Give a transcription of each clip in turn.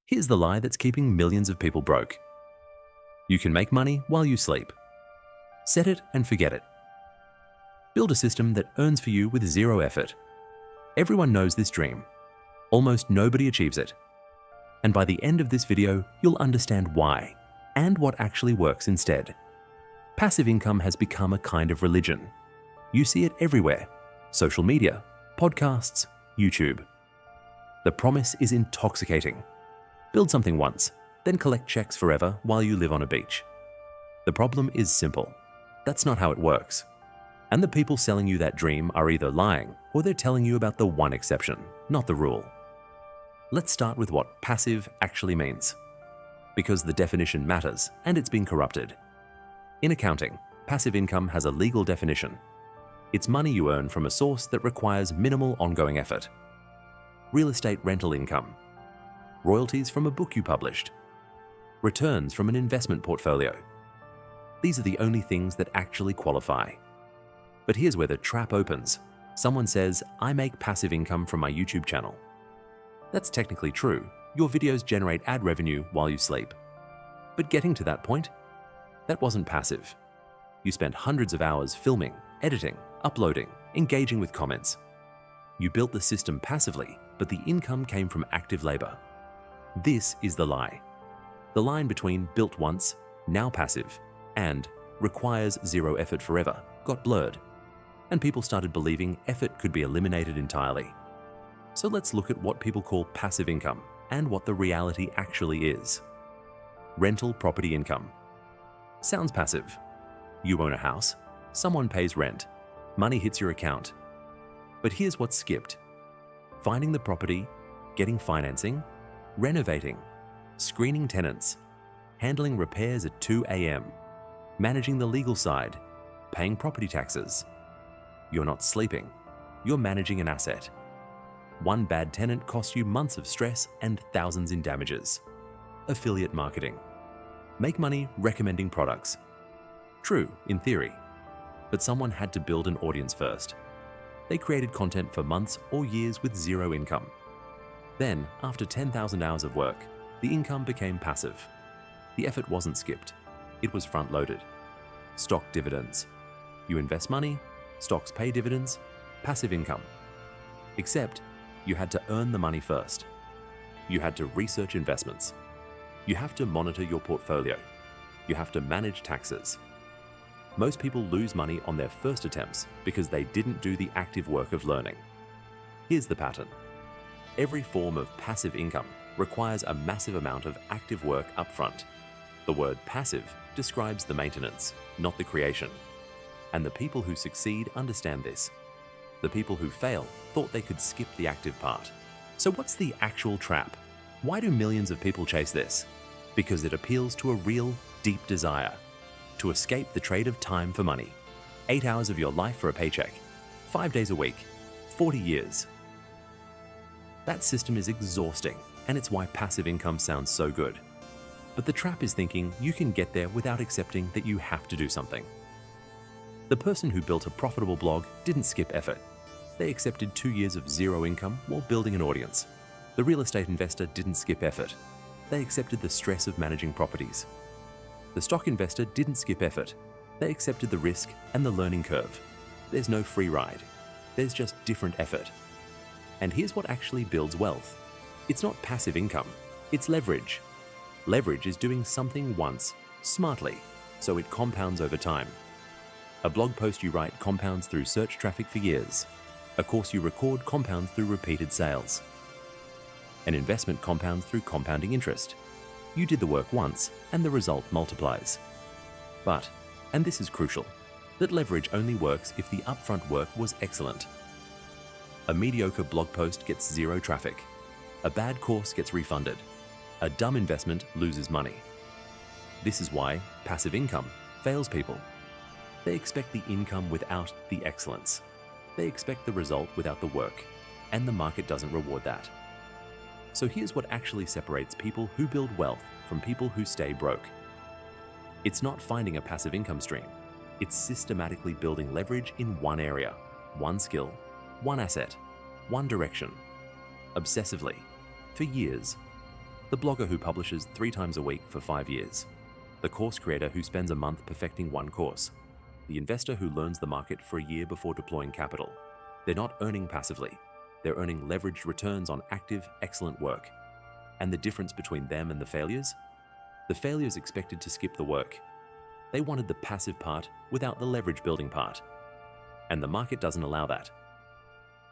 Here's the lie that's keeping millions of people broke. You can make money while you sleep. Set it and forget it. Build a system that earns for you with zero effort. Everyone knows this dream. Almost nobody achieves it. And by the end of this video, you'll understand why and what actually works instead. Passive income has become a kind of religion. You see it everywhere: social media, podcasts, YouTube. The promise is intoxicating. Build something once, then collect checks forever while you live on a beach. The problem is simple. That's not how it works. And the people selling you that dream are either lying or they're telling you about the one exception, not the rule. Let's start with what passive actually means, because the definition matters and it's been corrupted. In accounting, passive income has a legal definition. It's money you earn from a source that requires minimal ongoing effort. Real estate rental income, royalties from a book you published, returns from an investment portfolio. These are the only things that actually qualify. But here's where the trap opens. Someone says, I make passive income from my YouTube channel. That's technically true. Your videos generate ad revenue while you sleep. But getting to that point, that wasn't passive. You spent hundreds of hours filming, editing, uploading, engaging with comments. You built the system passively, but the income came from active labor. This is the lie. The line between built once, now passive, and requires zero effort forever got blurred, and people started believing effort could be eliminated entirely. So let's look at what people call passive income and what the reality actually is. Rental property income. Sounds passive. You own a house, someone pays rent, money hits your account. But here's what's skipped: finding the property, getting financing, renovating, screening tenants, handling repairs at 2 a.m., managing the legal side, paying property taxes. You're not sleeping, you're managing an asset. One bad tenant costs you months of stress and thousands in damages. Affiliate marketing. Make money recommending products. True, in theory, but someone had to build an audience first. They created content for months or years with zero income. Then, after 10,000 hours of work, the income became passive. The effort wasn't skipped, it was front-loaded. Stock dividends. You invest money, stocks pay dividends, passive income. Except, you had to earn the money first. You had to research investments. You have to monitor your portfolio. You have to manage taxes. Most people lose money on their first attempts because they didn't do the active work of learning. Here's the pattern. Every form of passive income requires a massive amount of active work upfront. The word passive describes the maintenance, not the creation. And the people who succeed understand this. The people who fail thought they could skip the active part. So what's the actual trap? Why do millions of people chase this? Because it appeals to a real, deep desire to escape the trade of time for money. 8 hours of your life for a paycheck, 5 days a week, 40 years. That system is exhausting, and it's why passive income sounds so good. But the trap is thinking you can get there without accepting that you have to do something. The person who built a profitable blog didn't skip effort. They accepted 2 years of zero income while building an audience. The real estate investor didn't skip effort. They accepted the stress of managing properties. The stock investor didn't skip effort. They accepted the risk and the learning curve. There's no free ride. There's just different effort. And here's what actually builds wealth. It's not passive income, it's leverage. Leverage is doing something once, smartly, so it compounds over time. A blog post you write compounds through search traffic for years. A course you record compounds through repeated sales. An investment compounds through compounding interest. You did the work once, and the result multiplies. But, and this is crucial, that leverage only works if the upfront work was excellent. A mediocre blog post gets zero traffic. A bad course gets refunded. A dumb investment loses money. This is why passive income fails people. They expect the income without the excellence. They expect the result without the work, and the market doesn't reward that. So here's what actually separates people who build wealth from people who stay broke. It's not finding a passive income stream. It's systematically building leverage in one area, one skill, one asset, one direction, obsessively, for years. the blogger who publishes 3 times a week for 5 years, the course creator who spends a month perfecting one course, the investor who learns the market for a year before deploying capital. They're not earning passively. They're earning leveraged returns on active, excellent work. And the difference between them and the failures expected to skip the work. They wanted the passive part without the leverage building part. And the market doesn't allow that.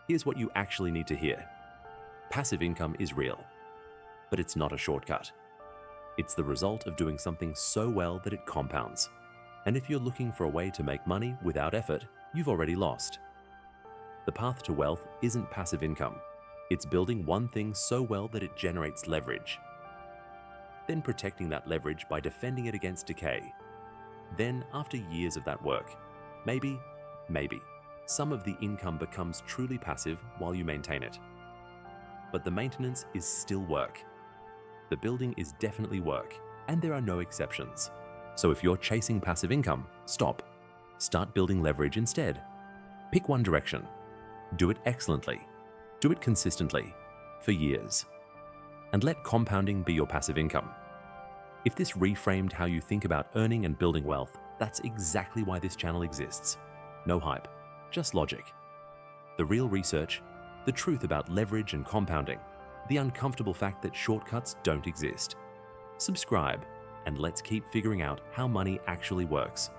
Here's what you actually need to hear. Passive income is real, but it's not a shortcut. It's the result of doing something so well that it compounds. And if you're looking for a way to make money without effort, you've already lost. The path to wealth isn't passive income. It's building one thing so well that it generates leverage. Then protecting that leverage by defending it against decay. Then, after years of that work, maybe, some of the income becomes truly passive while you maintain it. But the maintenance is still work. The building is definitely work, and there are no exceptions. So if you're chasing passive income, stop. Start building leverage instead. Pick one direction. Do it excellently. Do it consistently, for years. And let compounding be your passive income. If this reframed how you think about earning and building wealth, that's exactly why this channel exists. No hype, just logic. The real research, the truth about leverage and compounding, the uncomfortable fact that shortcuts don't exist. Subscribe, and let's keep figuring out how money actually works.